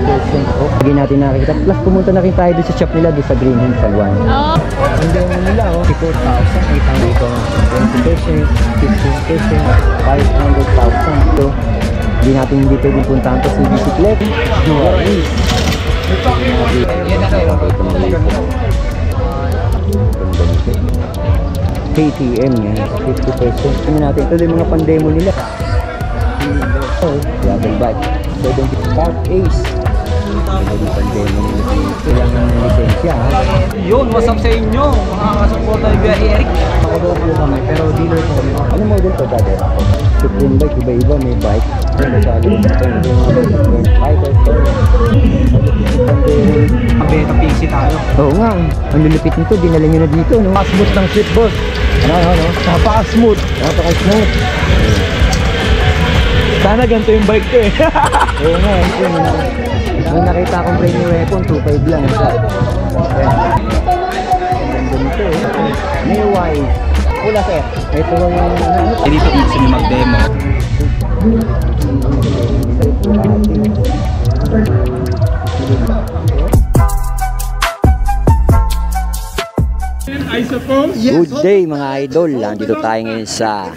off. Hindi natin nakikita. Plus pumunta na rin tayo doon sa shop nila doon sa Green Hills Salwan. Ang demo nila 54,000, 800, 20%, 15%, 500,000. So, hindi natin hindi pwedeng puntahan to sa bicicleta. KTM yan, 50%. Tingnan natin, ito yung mga pandemo nila. Gravel bike, 70 Park Ace. Ito yung pandemo nila. Kailangan ng lisensya. Yun, what's up sa inyo? Makakasupport na yung Eric. Nakulog po kami, pero dealer po kami. Ano model to, brother? Supreme bike, iba-iba, may bike. Ano sa akin? Ito yung mga bike. Hiker, Beta pixie tayo. oo nga, ang lulupit nito, dinala nyo na dito, no? Pasmooth ng street boss. Ano? Napaka-smooth. Napaka-smooth. Sana ganito yung bike ko eh. Oo nga, ito yun. Nung nakita akong brand new weapon, 2.5 lang. Ganda nito eh. May white. Wala sir. Ito lang yung ano. Dito gusto nyo mag-demo. Good day mga idol, nandito tayo ngayon sa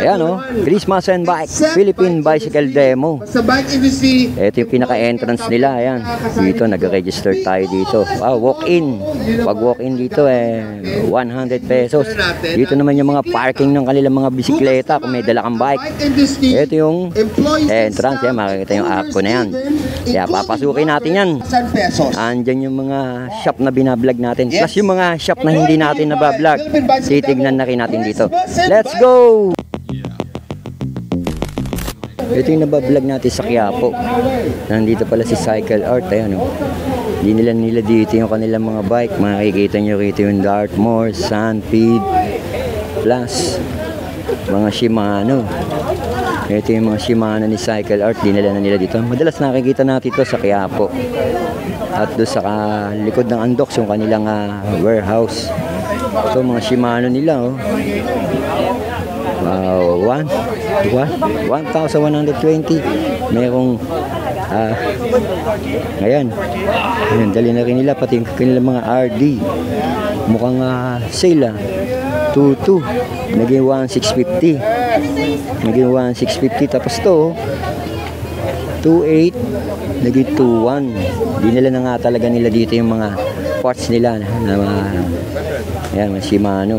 ayan o, Christmas and Bike Philippine Bicycle Demo. Ito yung pinaka-entrance nila, ayan. Dito nag-register tayo dito. Wow, walk-in. Pag walk-in dito 100 pesos. Dito naman yung mga parking ng kanilang mga bisikleta kung may dala kang bike. Ito yung entrance, yan, makikita yung arko na yan. Kaya papasukin natin yan. Andyan yung mga shop na binablog natin. Plus yung mga shop na hindi natin nabablog. Titignan na rin natin dito. Let's go! Ito yung nabablog natin sa Quiapo. Nandito pala si Cycle Art. Ayan o. Hindi nila dito yung kanilang mga bike. Makikita nyo rito yung Dartmoor, Sunpeed, plus mga Shimano. Ito yung mga Shimano ni Cycle Art. Dinala na nila dito. Madalas nakikita natin ito sa Quiapo. At doon sa likod ng Andox yung kanilang warehouse. Ito mga Shimano nila oh. Wow, 1,120. Merong ayan, dali na rin nila pati yung kanilang mga RD. Mukhang sale 2,200. Naging 1,650. Naging 1,650. Tapos to 2,800. Naging 2,100. Dinala na nga talaga nila dito yung mga parts nila na mga ayan, mga Shimano.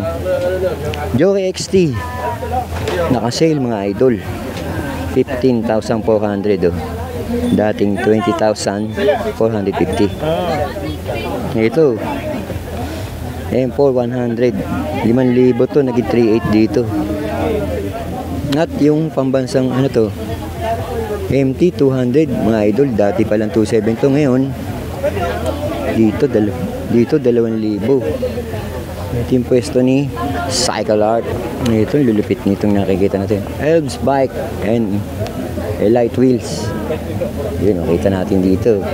Jory XT naka-sale mga idol, 15,400 oh. Dating 20,450. Ito M4 100, 5,000 to, naging 3,800 dito. At yung pambansang ano to, MT 200 mga idol, dati palang 2,700 to, ngayon dito 2,000. Ito yung pwesto ni Cycle Art. Ito yung lulupit nitong nakikita natin, Elbs Bike and light wheels. Yun, nakita natin dito.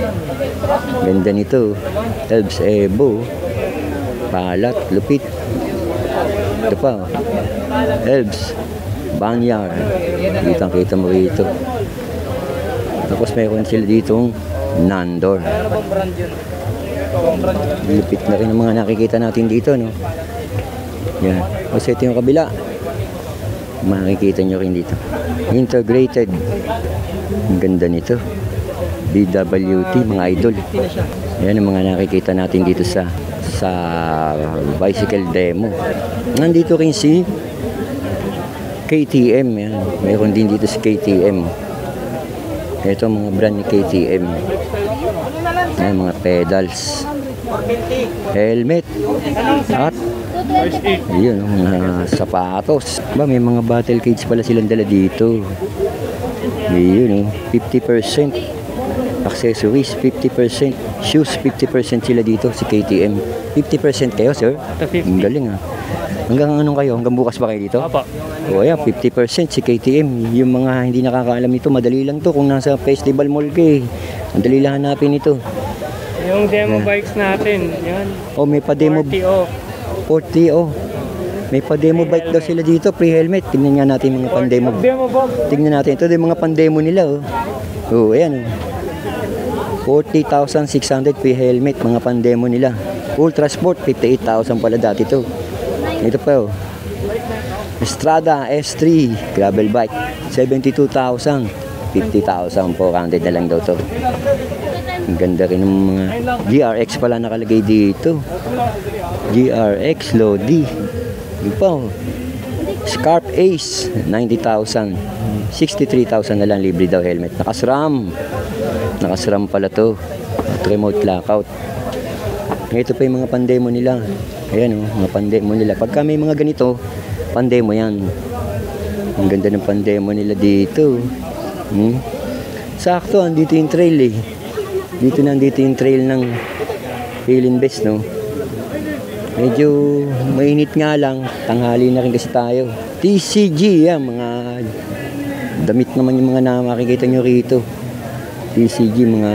Ganda nito, Elbs Evo. Palat, lupit. Ito pa Elbs Bangyar. Kitang-kita mo rito. Tapos mayroon sila ditong Nandor. Lupit na rin ang mga nakikita natin dito, no? Yan. Kasi ito yung kabila. Makikita nyo rin dito. Integrated. Ang ganda nito. BWT, mga idol. Yan ang mga nakikita natin dito sa bicycle demo. Nandito rin si KTM. Yan. Mayroon din dito si KTM. Ito mga brand ni KTM. Yan, mga pedals, helmet, at ayun, mga sapatos. May mga battle cage pala silang dala dito. Ayun, 50% accessories, 50% shoes, 50% sila dito si KTM. 50% kayo, sir? Ang galing Hanggang anong kayo? Hanggang bukas ba kayo dito? Opo. O ayan, 50% si KTM. Yung mga hindi nakakaalam nito, madali lang to kung nasa festival mall kayo. Madali lang hanapin ito. Yung demo bikes natin, yan. Oh, may pa-demo. 40 oh. May pa-demo bike daw sila dito, pre-helmet. Tingnan nga natin mga pan-demo. Demo box. Tingnan natin, ito yung mga pan-demo nila oh. Oh, ayan oh. 40,600 per helmet, mga pandemo nila. Ultra Sport, 58,000 pala dati to. Ito pa oh. Strada S3 gravel bike, 72,000. 50,000 po, counted na lang daw to. Ang ganda rin ng mga GRX pala nakalagay dito. GRX Lodi. Yun pa oh. Scarp Ace, 90,000. 63,000 na lang, libre daw helmet. Nakasram. Nakasram pala to. At remote lockout. Ito pa yung mga pandemo nila. Ayan oh, mga pandemo nila. Pagka may mga ganito, pandemo yan. Ang ganda ng pandemo nila dito. Sakto, andito yung trail eh. Nandito yung trail ng Philin Best, no? Medyo mainit nga lang. Tanghali na rin kasi tayo. TCG, yan. Mga damit naman yung mga makikita nyo rito. TCG, mga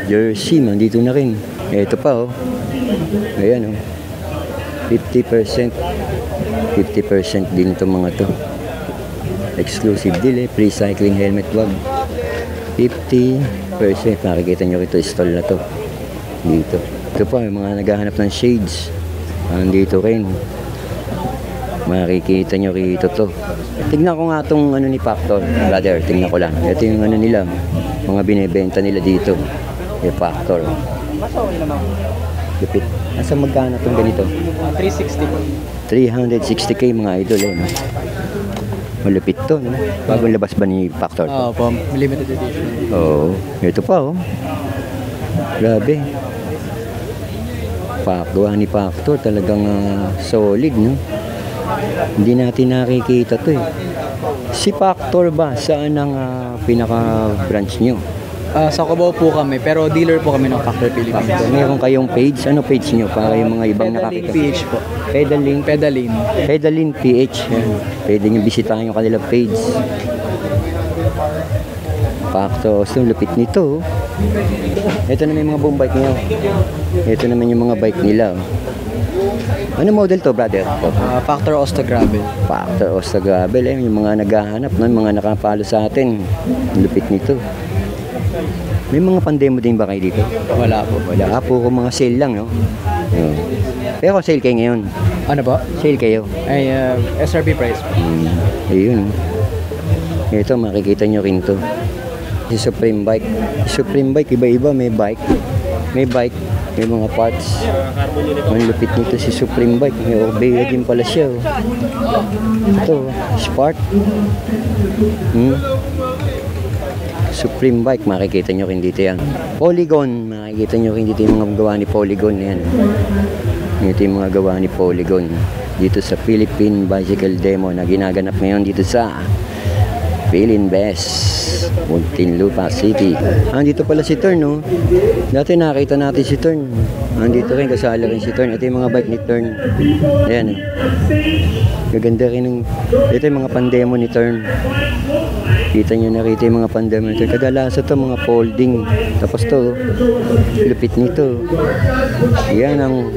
jersey, nandito na rin. Ito pa, oh. Ayan, oh. 50%. 50% din itong mga to. Exclusive deal, eh. Free cycling helmet wag. 50%. Makikita nyo rito, stall na to. Dito. Ito pa, may mga naghahanap ng shades. Andito rin. Makikita nyo rito to. Tignan ko nga itong ano ni Factor, brother. Tignan ko lang. Ito yung ano nila. Mga binibenta nila dito. Yung Factor. Lupit. Nasa magkano itong ganito? 360 po. 360k mga idol eh. No? Malupit to, no? Bagong labas ba ni Factor? Oo po, limited edition. Oo. Ito pa, oh. Grabe. Gawa ni Factor, talagang solid, no? Hindi natin nakikita to, eh. Si Factor ba, saan ang pinaka-branch nyo? Sa Cubao po kami, pero dealer po kami ng Factor Philippines. Meron kayong page? Ano page nyo? Para yung mga ibang Pedaling nakakita. PH po. Pedaling PH. Yan. Pwede nyo bisitahin yung kanilang page. Factor. So, lupit nito. Ito naman yung mga buong bike nyo. Ito naman yung mga bike nila. Ano model to, brother? Factor Osta Gravel. Factor Osta Gravel. Eh, yung mga naghahanap, no? Yung mga nakapalo sa atin. Lupit nito. May mga pandemo din ba kayo dito? Wala po. Wala. Puro mga sale lang, no? Yun. Pero sale kayo ngayon. Ano po? Sale kayo. Ay, SRP price po. Ayun. Ito, makikita nyo rin to. Si Supreme Bike. Si Supreme Bike, iba-iba. May bike. May mga parts. Ang lupit nito si Supreme Bike. May Orbea din pala siya. Oh. Ito, Spark. Supreme Bike, makikita nyo rin dito yan. Polygon, makikita nyo rin dito yung mga gawa ni Polygon. Yan. Ito yung mga gawa ni Polygon. Dito sa Philippine Bicycle Demo na ginaganap ngayon dito sa Philin Best, Muntinlupa City. Andito pala si Turn, no? Dati nakita natin si Turn. Andito rin, kasala rin si Turn. Ito yung mga bike ni Turn. Ayan, gaganda rin ng... Ito yung mga pandemo ni Turn. Kita nyo na rito yung mga pandemo nito. Kadalasan to mga folding. Tapos to, lupit nito. Yan ang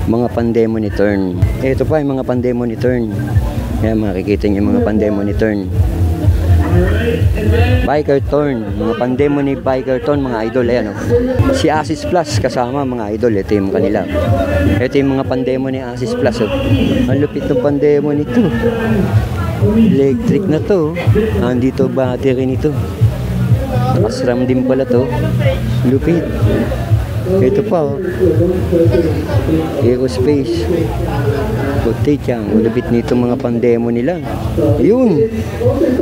mga pandemo ni Turn. Ito pa yung mga pandemo ni Turn. Yan, makikita nyo yung mga pandemo ni Turn. Biker Turn. Mga pandemo ni Biker Turn, mga idol. Ayan, oh. Si Asis Plus kasama, mga idol. Ito yung kanila. Ito yung mga pandemo ni Asis Plus. Oh. Ang lupit ng pandemo nito. Electric na to. Andito battery nito. Nakasram din pala to. Lupit. Ito pa, oh. Aerospace. Puti yan. Lupit nito mga pandemo nila. Yun.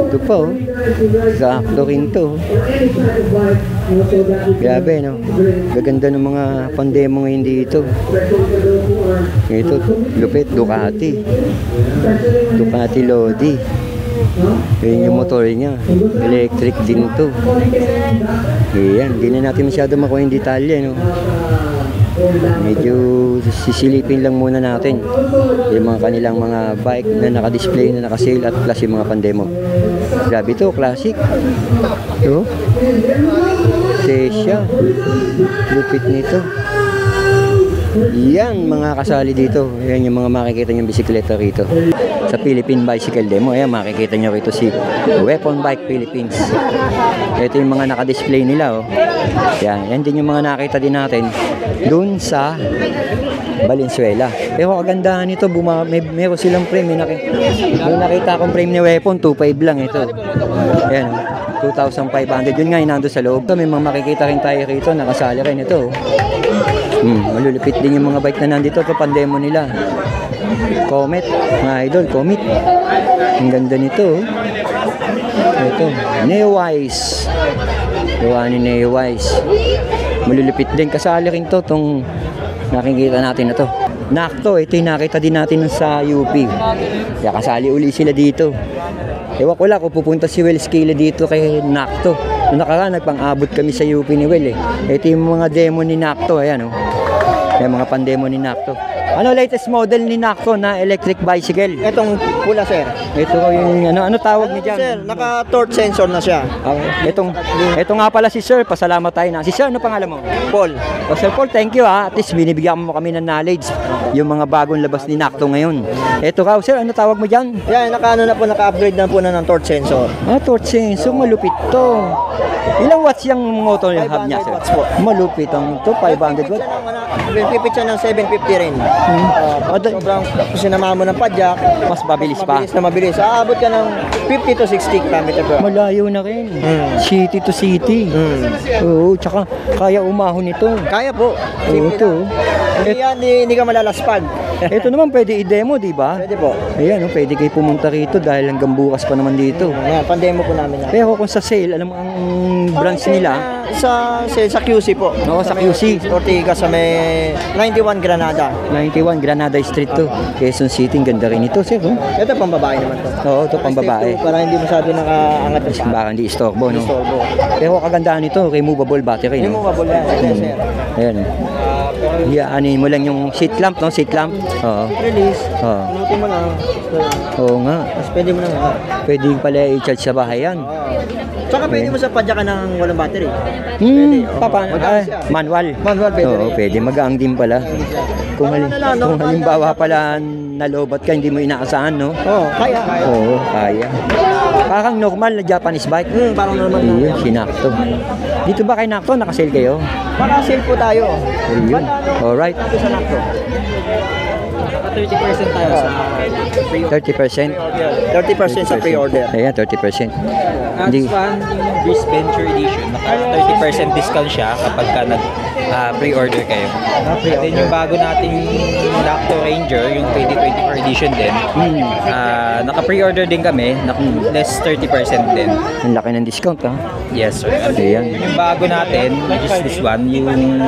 Ito pa, oh. Sakto rin to. Grabe, no? Gaganda ng mga pandemo ngayon dito. Ito, lupit. Ducati. Ducati Lodi. Yun yung motor niya. Electric din to. Ayan, hindi na natin masyado makuha yung detalye, no? Medyo sisilipin lang muna natin yung mga kanilang mga bike na naka-display, na naka-sale, at plus yung mga pandemo. Grabe to, classic. Ito. Sesya. Lupit nito. Yan mga kasali dito. Yan yung mga makikita niyong bisikleta rito. Sa Philippine Bicycle Demo. Ayan makikita niyo rito si Weapon Bike Philippines. Ito yung mga naka-display nila. Oh. Yan din yung mga nakita din natin dun sa Valenzuela. Pero kagandahan nito, meron silang frame. May nakita akong frame ni Weapon, 2.5 lang ito. Ayan, 2,500. Yun nga, nandun sa loob. May mga makikita rin tayo rito, nakasali rin ito. Malulupit din yung mga bike na nandito. Ito, pandemo nila. Comet, mga idol, Comet. Ang ganda nito. Ito, Neowise. Gawa ni Neowise. Malulupit din. Kasali rin to, itong nakikita natin na to. Nakto, ito yung nakita din natin sa UP. Kaya kasali uli sila dito. Ewan ko lang kung pupunta si Will Scala dito kay Nakto. Noong nakaraan, nagpang-abot kami sa UP ni Will eh. Ito yung mga demo ni Nakto, ayan oh. Yung mga pandemo ni Nakto. Ano latest model ni Nakto na electric bicycle? Itong pula, sir. Ito yung ano tawag niya dyan? Sir, naka-torque sensor na siya. Ito nga pala si Sir, pasalamat tayo na. Si Sir, ano pangalan mo? Paul. O Sir Paul, thank you ha. At least binibigyan mo kami ng knowledge. Yung mga bagong labas ni Nakto ngayon. Ito ka, Sir, ano tawag mo dyan? Yan, naka-upgrade na po na ng torque sensor. Torch sensor, malupit to. Ilang watts yung motor yung hub niya, Sir? 500 watts po. Malupit ang to, 500 watts. Pipit siya ng 750 rin. Sobrang sinama mo ng padjak. Mas mabilis pa. Mabilis na mabilis. Aabot ka ng 50 to 60 km per hour. Malayo na rin. City to city. Oo, tsaka kaya umahon ito. Kaya po. Oo, ito. Hindi ka malalaspag. Ito naman pwede i-demo, di ba? Pwede po. Ayan, pwede kayo pumunta rito dahil hanggang bukas pa naman dito. Yan, pandemo po namin yan. Pero kung sa sale, alam mo ang branch nila, Sa QC po. Oo, sa QC. Ortigas sa may 91 Granada. 91 Granada Street to. Quezon City, ganda rin ito, Sir. Oh. Ito pang babae naman to. Oo, ito pang babae. Para hindi masyado nakaangat ng paa. Baka hindi istorbo, no? Istorbo. Pero kagandahan nito, removable battery, no? Removable yan. Yes, sir. Ayan, Anin mo lang yung seat lamp, no? Seat lamp. Oo. Release. Oo. Pinutin mo lang. Oo nga. Tapos pwede mo lang. Pwede pala i-charge sa bahay yan. Tsaka pwede mo sa padyakan ng walang battery. Pwede. Manual. Manual pwede Oo, rin. pwede. Magaang din pala. Kung halimbawa pala nalobat ka, hindi mo inaasahan, no? Oo, kaya. Oo, kaya. Parang normal na Japanese bike. Parang normal Ayun, na. sinakto. Dito ba kay Nakto? Nakasale kayo? Maka-sale po tayo. Ayun. Alright. Ito sa Nakto. 30% tayo sa 30%. 30% sa pre-order. Ayan, 30%. Hindi. Fan, yung Breeze Venture Edition, naka 30% discount siya kapag ka pre-order kayo. At then yung bago nating Nakto Ranger, yung 2024 edition din, naka-pre-order din kami, less 30% din. Ang laki ng discount, ha? Yes, sir. Ayan. Yung bago natin, which is this one, yung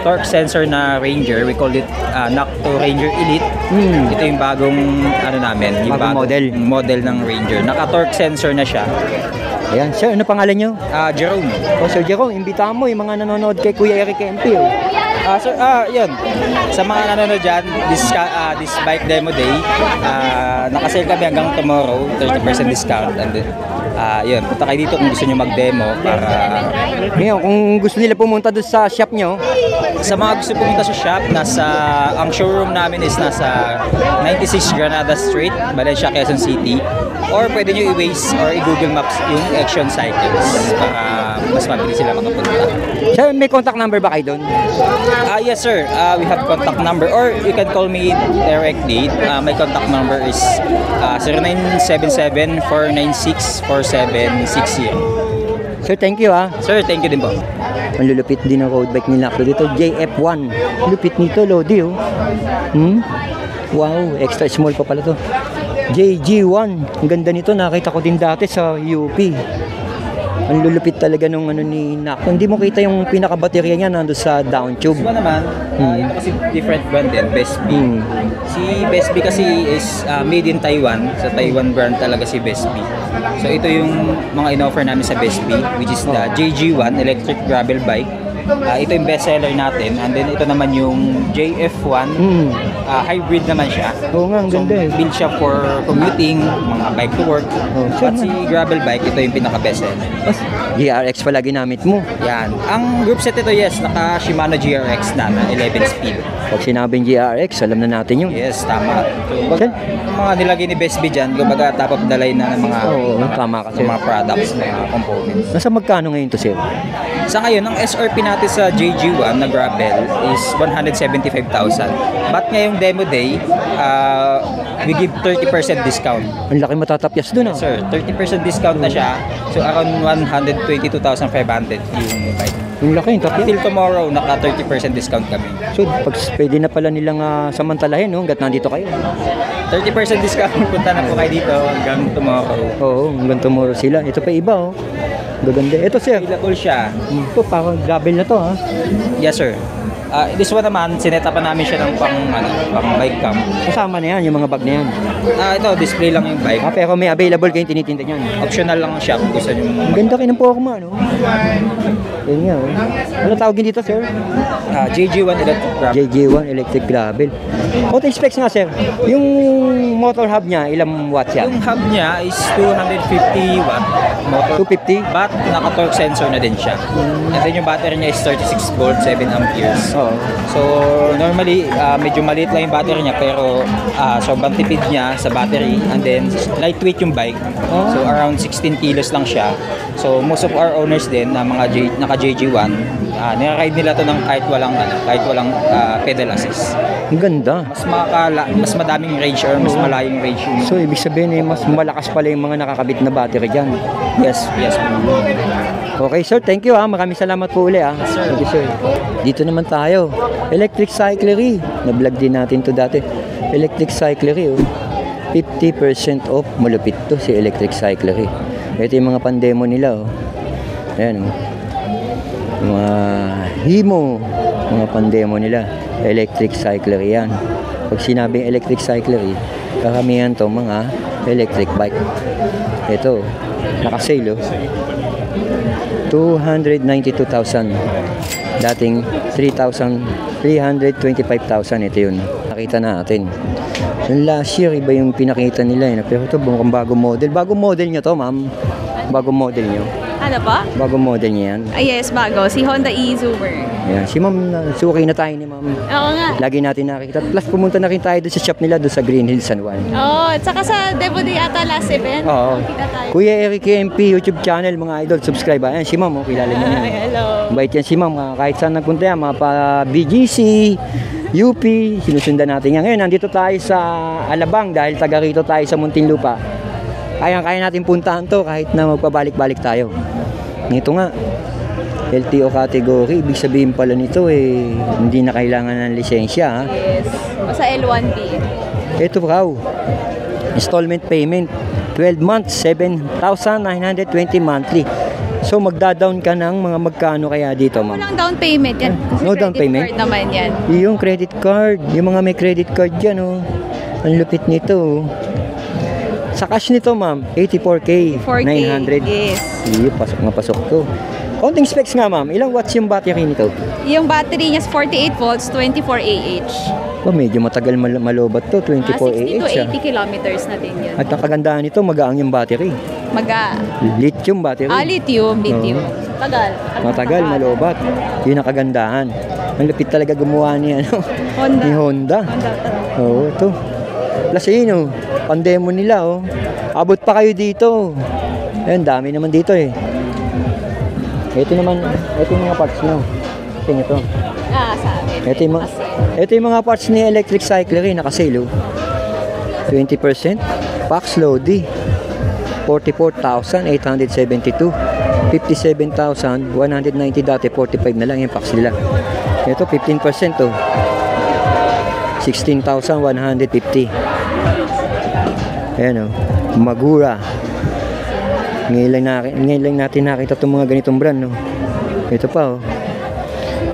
torque sensor na Ranger, we call it Nakto Ranger Elite. Ito yung bagong namin, yung Bagong model ng Ranger. Naka-torque sensor na siya. Ayan. Sir, ano pangalan nyo? Jerome. O, Sir Jerome, imbitahan mo yung mga nanonood kay Kuya Eric MP, oh. Sir, yun. Sa mga nanonood dyan, this bike demo day, nakasale kami hanggang tomorrow, 30% discount. And then, yun, punta kayo dito kung gusto nyo mag-demo para... Ngayon, kung gusto nila pumunta doon sa shop nyo, Sa mga gusto pumunta sa shop, ang showroom namin is nasa 96 Granada Street, Valencia, Quezon City. Or pwede nyo i-Waze or i-Google Maps yung Action Cycles para mas mabilis sila makapunta. sir, may contact number ba kayo doon? Yes sir, we have contact number or you can call me directly. My contact number is 0977-496-4760. Sir, thank you, ha. Sir, thank you din po. Ang lulupit din ang road bike ni Nakto dito. JF1. Lupit nito, Lodi, oh. Wow, extra small pa pala to. JG1. Ang ganda nito, nakita ko din dati sa UP. Ang lulupit talaga nung ni Nakto. Hindi mo kita yung pinaka-baterya niya nando sa down tube. Ito naman, ito kasi different brand din, Best B. Si Best B kasi is made in Taiwan. Sa Taiwan brand talaga si Best B. So ito yung mga in-offer namin sa Best B, which is the JG1 electric gravel bike. Ito yung bestseller natin. And then ito naman yung JF1. Hybrid naman siya. Oo nga, ang So, ganda eh. build siya for commuting, mga bike to work. Oh, At si gravel bike, ito yung pinaka-bestseller. GRX pala ginamit mo. Yan. Ang group set ito, yes, naka Shimano GRX na 11 speed. Pag sinabing GRX, alam na natin yun. Yes, tama. So, Sir? yung mga nilagay ni Best B dyan, kumbaga top of the line na ng mga, Oo, tama kasi. mga products, mga components. Nasa magkano ngayon to, sir? Sa ngayon, ang SRP natin sa JG1 na gravel is 175,000. But ngayong demo day, we give 30% discount. Ang laki matatapyas dun ah. Sir, 30% discount na siya. So around 122,500 yung bike. Yung laki, yung tapyas. Until tomorrow, naka 30% discount kami. So, pag pwede na pala nilang samantalahin, no? Hanggat nandito kayo. 30% discount, punta na po kayo dito hanggang tomorrow. Oo, hanggang tomorrow sila. Ito pa iba, oh. Gaganda. Ito, sir. Available siya. Ito, parang gravel na to, ha? Yes, sir. This one naman, sinetapan namin siya ng pang bike cam. Kasama na yan, yung mga bag na yan. Ito, display lang yung bike. Pero may available kayong tinitinda niyan. Optional lang siya kung gusto nyo. Ang ganda kayo ng forma, no? Yun nga, oh. Ano tawagin dito, sir? JG1 electric grab. JG1 electric gravel. Auto specs nga, sir. Yung motor hub niya, ilang watts yan? Yung hub niya is 250 watt motor. 250? But naka-torque sensor na din siya. And then yung battery niya is 36 volt, 7 amperes. Oo. So normally, medyo maliit lang yung battery niya pero sobrang tipid niya sa battery. And then lightweight yung bike. So around 16 kilos lang siya. So most of our owners din na mga naka JG1, nire-ride nila to ng kahit walang pedal assist. Ang ganda. Mas madaming range or mas malayong range yung So, ibig sabihin eh, mas malakas pala yung mga nakakabit na battery dyan. yes. Okay, sir. Thank you, ha. Maraming salamat po uli, ha. Thank you, sir. Dito naman tayo. Electric Cyclery. Na-vlog din natin to dati. Electric Cyclery, oh. 50% off. Malupit to si Electric Cyclery. Ito yung mga pandemo nila, oh. Ayan, oh. Mga Himo. Mga pandemo nila. Electric Cyclery yan. Pag sinabing electric cyclery, karamihan to mga electric bike. Ito, naka-sale, oh. 292,000. Dating 325,000. Ito yun. Nakita natin. Yung last year, iba yung pinakita nila. Pero ito, mukhang bagong model. Bagong model nyo to, ma'am. Bagong model nyo. Ano pa? Bagong model niya yan. Yes, bago. Si Honda E-Zoomer. Ayan. Si ma'am, suki na tayo ni ma'am. Oo nga. Lagi natin nakikita. Plus, pumunta na rin tayo doon sa shop nila, doon sa Green Hills, San Juan. Oo, at saka sa Devo Day ata last event. Oo. Kita tayo. Kuya Eric MP YouTube channel, mga idol, subscribe. Ayan, si ma'am, oh, kilala niyo Ay, yan. hello. Bait yan si ma'am, kahit saan nagpunta yan, mga pa BGC, UP, sinusundan natin yan. Ngayon, nandito tayo sa Alabang dahil taga rito tayo sa Muntinlupa. Kaya natin puntahan to kahit na magpabalik-balik tayo. Nito nga, LTO category, ibig sabihin pala nito hindi na kailangan ng lisensya, ha? Yes. O sa L1B. Ito raw, installment payment, 12 months, 7,920 monthly. So magda-down ka ng mga magkano kaya dito, ma'am? Walang down payment yan. Kasi No down credit payment? card naman yan. Yung credit card, yung mga may credit card dyan, oh. Ang lupit nito, oh. Sa cash nito, ma'am, 84K, 4K. 900. Yes. Iyo, pasok to. Konting specs nga, ma'am. Ilang watts yung battery nito? Yung battery niya is 48 volts, 24 AH. Oh, medyo matagal malobat to, 24 60 to AH. 80 kilometers na din yan. At ang kagandahan nito, magaang yung battery. Lithium battery. Lithium. Tagal. Matagal, malobat. Yun ang kagandahan. Ang lupit talaga gumawa ni, Honda. ni Honda. Oo, ito. Plus yun, oh. Pandemo nila, oh. Abot pa kayo dito. Ayun, dami naman dito, eh. Ito yung mga parts nyo. Tingnan ito. Sa amin. Ito yung mga parts ni Electric Cyclery, nakasale, oh. 20%. Pax Lodi. 44,872. 57,190 dati, 45 na lang yung pax nila. Ito, 15%, oh. 16,150. Ayan, oh. Magura. Ngayon lang natin nakita itong mga ganitong brand, no? Ito pa, oh.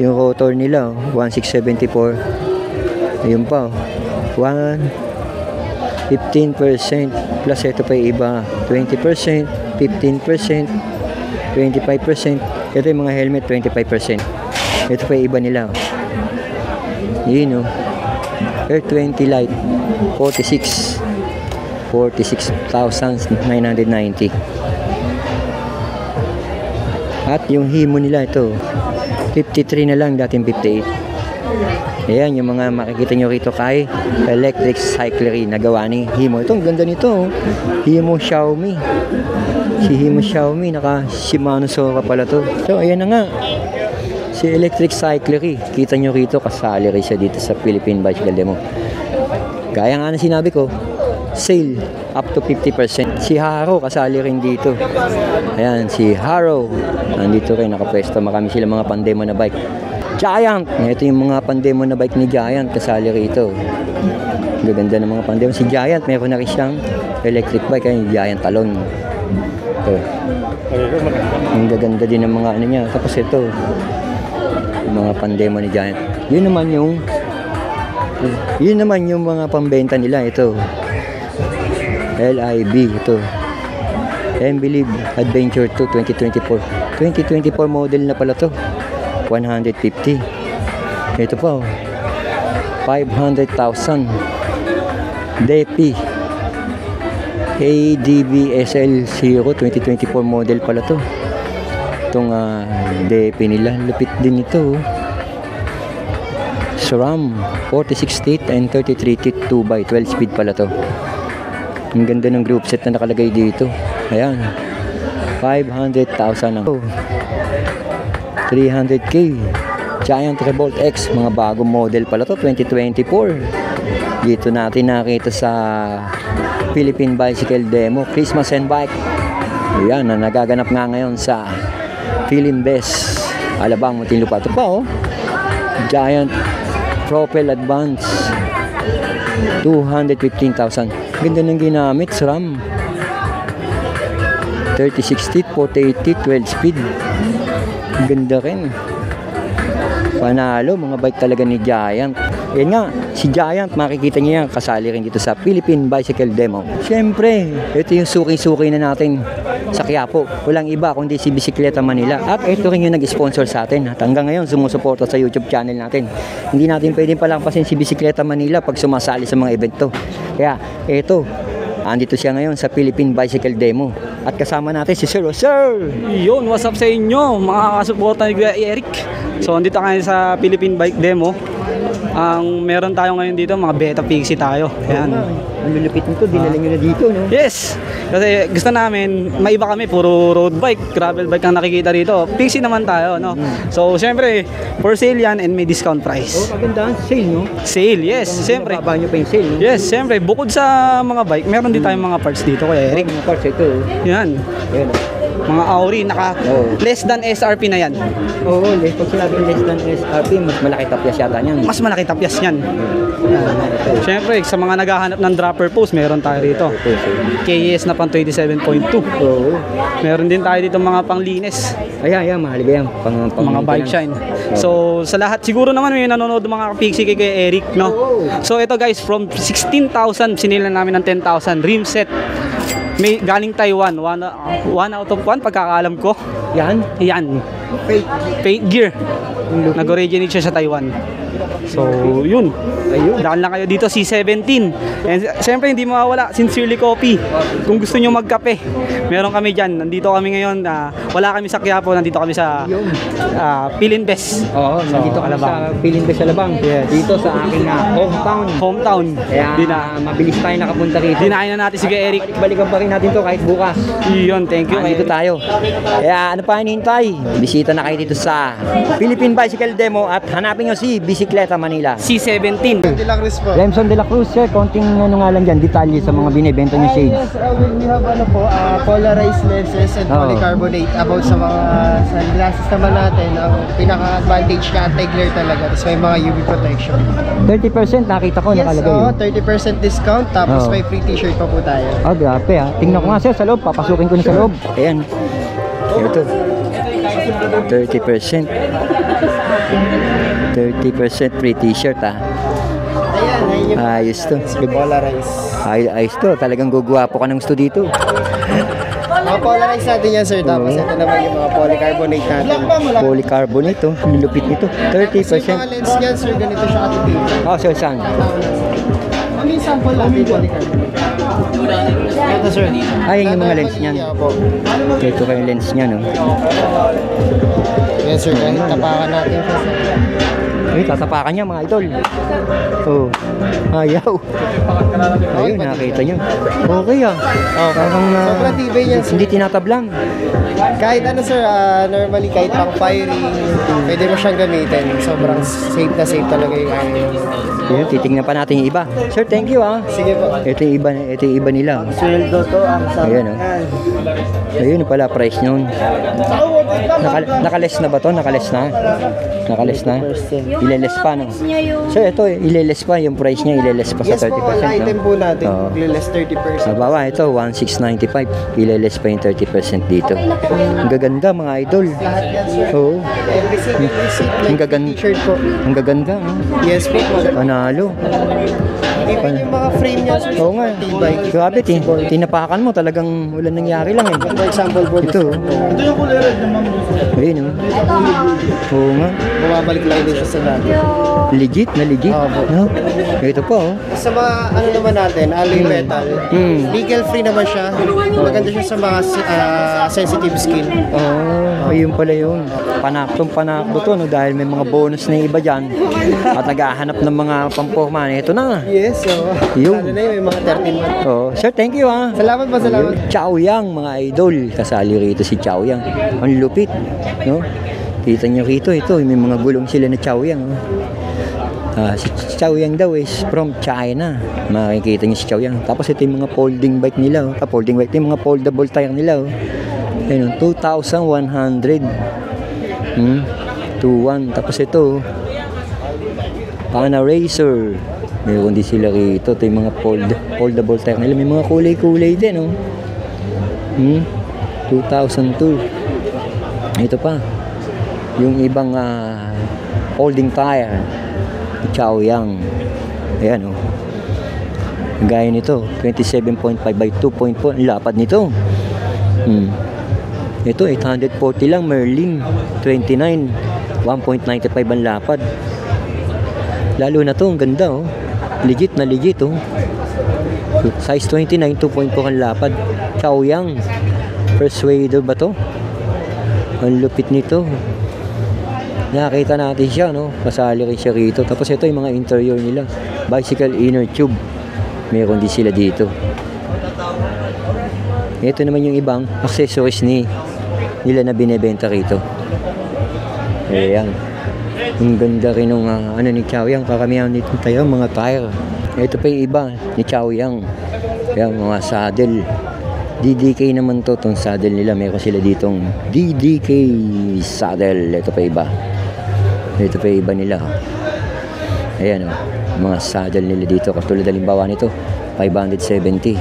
Yung rotor nila, oh. 1674. Ayun pa, oh. 15%. Plus ito pa yung iba. 20%, 15%, 25%. Ito yung mga helmet, 25%. Ito pa yung iba nila. Yun, oh. Air 20 Lite. 46,990. At yung Himo nila ito, 53 na lang, dating 58. Ayan, yung mga makikita nyo rito kay electric cyclery na gawa ni Himo. Ito, ang ganda nito, oh. Himo Xiaomi. Si Himo Xiaomi, naka Shimano Sora pala to. So, ayan na nga. Si electric cyclery. Kita nyo rito, kasali rin siya dito sa Philippine Bicycle Demo. Gaya nga na sinabi ko, sale up to 50%. Si Haro kasali rin dito. Ayan, si Haro. Nandito rin, nakapwesto. Marami sila mga pandemo na bike. Giant. Ito yung mga pandemo na bike ni Giant. Kasali rito. Gaganda ng mga pandemo. Si Giant, meron na rin siyang electric bike. Yung Giant Talon. Ito. Ang gaganda din ng mga ano niya. Tapos ito, yung mga pandemo ni Giant. Yun naman yung mga pambenta nila. Ito. LIB. Ito. Believe Adventure 2 2024. 2024 model na pala to. 150. Ito pa, oh. 500,000. DP. ADB SL0 2024 model pala to. Itong DP nila. Lupit din ito, oh. SRAM 46 teeth and 33 teeth 2x12 speed pala to. Ang ganda ng group set na nakalagay dito. Ayan. 500,000 ang 300k. Giant Revolt X. Mga bagong model pala to. 2024. Dito natin nakita sa Philippine Bicycle Demo. Christmas and Bike. Ayan. Na nagaganap nga ngayon sa Philimbes Alabang, Muntinlupa. Ito pa, oh. Giant Propel Advance 215,000. Ganda ng ginamit, SRAM 36 teeth, 48 teeth, 12 speed. Ganda rin. Panalo, mga bike talaga ni Giant. Yan nga, si Giant, makikita niya yan, kasali rin dito sa Philippine Bicycle Demo. Siyempre, ito yung suki-suki na natin sa Quiapo. Walang iba kundi si Bisikleta Manila. At ito rin yung nag-sponsor sa atin. At hanggang ngayon, sumusuporta sa YouTube channel natin. Hindi natin pwedeng palampasin si Bisikleta Manila pag sumasali sa mga event to. Kaya, ito, andito siya ngayon sa Philippine Bicycle Demo. At kasama natin si Sir. Sir! Yun, what's up sa inyo mga kasuporta ni Kuya Eric. So, andito kayo sa Philippine Bike Demo. Ang meron tayo ngayon dito, mga Beta Pixie tayo. Ayan. Ang lulupit nito, dinala nyo na dito, no? Yes! Kasi gusto namin, maiba kami, puro road bike, gravel bike ang nakikita rito. Pixie naman tayo, no? So, syempre, for sale yan and may discount price. Oh, maganda. Sale, no? Sale, yes, syempre. Mababa nyo pa yung sale, no? Yes, syempre, bukod sa mga bike, meron din tayong mga parts dito, Kuya Eric. Mga parts ito, oh. Yan. Ayan, oh. Mga Auri, Oo. less than SRP na yan. Oo, pag sinabing less than SRP, mas malaki tapyas yata niyan. Mas malaki tapyas yan. Siyempre, sa mga naghahanap ng dropper post, meron tayo rito. KS na pang 27.2. Oo. Meron din tayo dito mga panglinis, Ayan, mahalaga yan. mga bike shine. So, sa lahat, siguro naman may nanonood mga Pixie kay Kuya Eric, no? So, ito guys, from 16,000, sinilan namin ng 10,000. Rim set. May galing Taiwan, one out of 1 pagkakaalam ko. Yan. Yan. Fate Gear. Nag-originate siya sa Taiwan. So, yun. Daan lang kayo dito, C17. And siyempre, hindi mawawala, Sincerely Coffee. Kung gusto nyo magkape, meron kami dyan. Nandito kami ngayon, wala kami sa Quiapo, nandito kami sa Philimbes. Oo, nandito kami sa Philimbes Alabang. Yes. Dito sa aking hometown. Kaya, mabilis tayo nakapunta rito. dinayan na natin si Kuya Eric. Balikan pa rin natin to kahit bukas. Yun, thank you. Dito tayo. Kaya ano pa hinihintay? Bisita na kayo dito sa Philippine Bicycle Demo at hanapin nyo si Bisikleta Manila. C17. Lemson de la Cruz, sir, konting ano nga lang dyan, detalye sa mga binibenta nyo shades. Yes, we have polarized lenses and Oo. polycarbonate. About sa mga sunglasses naman natin, ang pinaka-advantage niya, anti-glare talaga. Tapos may mga UV protection. 30% nakita ko Yes, nakalagay. oo, 30% discount. Tapos Oo. may free t-shirt pa po tayo. Oh, grabe ha. Tingnan ko nga sir sa loob, papasukin ko na sa loob. Ayan. Ito. 30%. 30% free t-shirt ha. Ayan, yung Ayos to. polarized. Ayos to. Talagang gugwapo ka ng gusto dito. Mga polarized natin yan, sir. Tapos ito naman yung mga polycarbonate natin. Polycarbonate, oh. Lupit nito. Tapos yung 30%. mga lens niyan, sir, ganito siya katipid. Oh, so saan? May sample natin polycarbonate. Ito, sir. Ay, yung mga lens niyan. Ito kayong lens niya, no? Yes, sir. Kahit tapakan natin siya, sir. Ay, tatapakan niya, mga idol. Oh, ayaw. Ayun, nakita niyo. Okay, ah. Oh, parang Sobrang tibay niyan, sir. hindi tinatablang. Kahit ano, sir, normally kahit pang firing, pwede mo siyang gamitin. Sobrang safe talaga yung Ayun, titingnan pa natin yung iba. Sir, thank you, ah. Sige po. Ito yung iba nila. Sweldo to ang Ayan, oh. Ayun pala price nun. Nakales na ba to? Nakales na? Nakales na? Ileles pa, no? Sir, ito, ileles pa. Yung price niya, ileles pa sa Yes 30%. po, all item no? po natin. Oo. Less 30%. Halimbawa, ito, 1,695. Ileles pa yung 30% dito. Ang gaganda, mga idol. Lahat yan, sir. Oo. Every seat, Ang gaganda. t-shirt po. Ang gaganda, no? Yes po. Panalo. Even yung mga frame niya, sir. Oo nga. Tibay. Grabe, tinapakan mo. Talagang wala nangyari lang, eh. For example po, Ito, oh. ito yung kulay red naman. Ayun, oh. Oo nga. Bumabalik lang din siya sa dati. Legit na legit. Opo. No? Ito po, oh. Sa mga ano naman natin, alloy metal, legal free naman siya. Maganda siya sa mga sensitive skin. Oh, ayun pala yun. Panakto to, no? Dahil may mga bonus na iba dyan. At naghahanap ng mga pamporma. Ito na. Yes, so. Yun. Lalo na yun, may mga 13 months. Oh, sir, thank you, ah. Salamat po, salamat. Chow Yang, mga idol. Kasali rito si Chow Yang. Ang lupit, no? Kita nyo rito, ito, may mga gulong sila na Chow Yang. Oh. Si Chow Yang daw is from China. Makikita nyo si Chow Yang. Tapos ito yung mga folding bike nila. Oh. Folding bike, ito yung mga foldable tire nila. Oh. Ayun, 2,100. 2,1. Tapos ito, Pana Racer. Meron din sila rito. Ito yung mga foldable tire nila. May mga kulay-kulay din, oh. 2002. Ito pa. Yung ibang folding tire. Chow Yang. Ayan, oh. Gaya nito. 27.5 by 2.4. Ang lapad nito. Ito, 840 lang. Merlin. 29. 1.95 ang lapad. Lalo na to. Ang ganda, oh. Legit na legit, oh. Size 29, 2.4 ang lapad. Chow Yang. Persuader ba to? Ang lupit nito. Nakita natin siya, no? Kasali rin siya rito. Tapos ito yung mga interior nila. Bicycle inner tube. Meron din sila dito. Ito naman yung ibang accessories nila na binebenta rito. Ayan. Ang ganda rin ng ano ni Chow Yang. Karamihan nito tayo, mga tire. Ito pa yung iba ni Chow Yang. Ayan, mga saddle. DDK naman to, itong saddle nila. Meron sila ditong DDK saddle. Ito pa iba. Ito pa iba nila. Ayan, oh. Mga saddle nila dito. Katulad halimbawa nito, 570.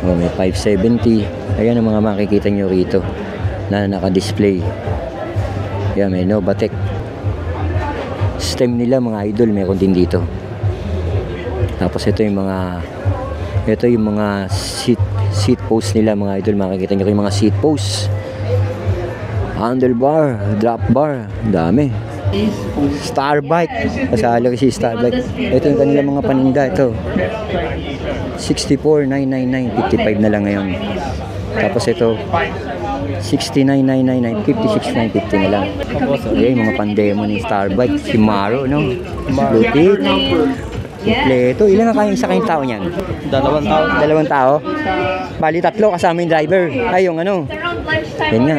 Oh, may 570. Ayan ang mga makikita nyo rito na naka-display. Ayan, may Novatec. Stem nila, mga idol, meron din dito. Tapos ito yung mga seat post nila, mga idol. Makikita nyo yung mga seat post. Handlebar, drop bar, dami. Starbike, kasali si Starbike. Ito yung kanilang mga paninda. Ito 64,999, 55 na lang ngayon. Tapos ito 69,999, 56,950 na lang. Okay, mga pandemo ni Starbike. Si Maro, no? Bluetooth. Kompleto. Ilan na isa kayong tao niyan? 2 tao. Bali, 3 kasama yung driver. Ay, yung ano. Yan nga.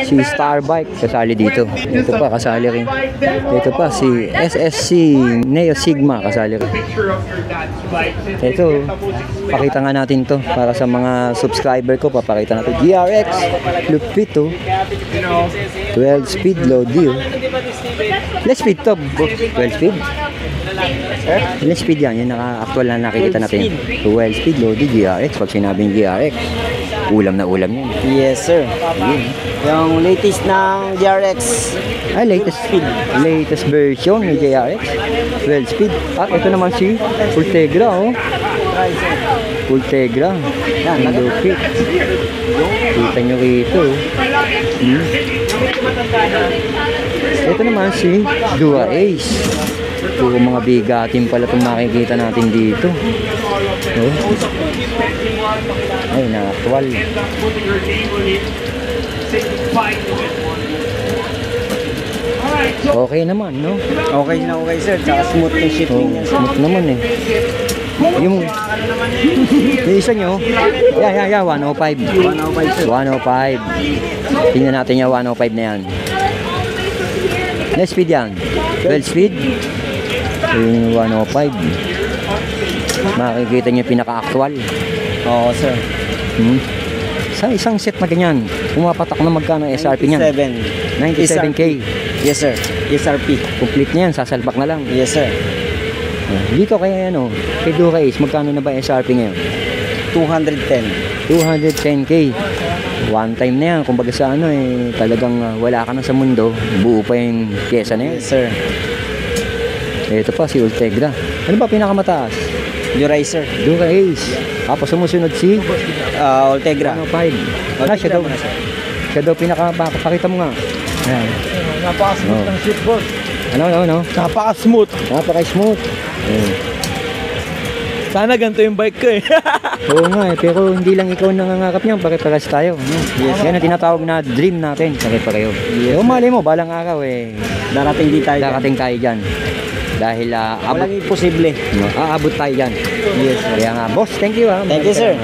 Si Starbike kasali dito. Ito pa, kasali rin. Ito pa, si SSC Neo Sigma kasali rin. Ito, pakita nga natin to para sa mga subscriber ko. Papakita natin. GRX, lupit to. 12 speed load deal. Let's speed to. 12 speed. Ilan speed yan? Yung naka-actual na nakikita natin. 12 speed loaded GRX. Pag sinabing GRX, ulam na ulam yan. Yes, sir. Yung latest ng GRX. Ay, latest speed. Latest version ng GRX. 12 speed. At ito naman si Ultegra, oh. Ultegra. Yan, lupit. Kita nyo rito. Ito naman si Dua Ace. Puro mga bigatin pala itong makikita natin dito. Oh. Ay, na-actual. Okay naman, no? Okay na okay sir, tsaka smooth yung shipping niya. Smooth naman eh. Yung isa nyo, yeah, 105. 105 sir. 105. Tingnan natin yung 105 na yan. Next speed yan. 12 speed. Yung 105. Makikita nyo yung pinaka-actual. Oo sir. Sa isang set na ganyan, pumapatak na magkano SRP niyan? 97K. Yes sir. SRP. Complete na yan, sasalpak na lang. Yes sir. Dito kay ano, kay Dura Ace, magkano na ba SRP ngayon? 210. 210K. One time na yan, kumbaga sa ano eh, talagang wala ka na sa mundo, buo pa yung pyesa na yan. Yes sir. Ito pa, si Ultegra. Ano ba pinakamataas? Duracer. Dura Ace. Tapos sumusunod si Ultegra. 105. Siya daw pinakapakita mo nga. Ayan. Napaka-smooth ng shipboard. Ano? Napaka-smooth. Napaka-smooth. Sana ganito yung bike ko eh. Oo nga eh, pero hindi lang ikaw nangangarap niyan, pare-pares tayo. No? Yes. Yan ang tinatawag na dream natin, pare-pareho. Yes. Mali mo, balang araw eh, darating tayo dyan. Dahil walang imposible. aabot tayo dyan. Yes. Kaya nga, boss, thank you. Thank you sir.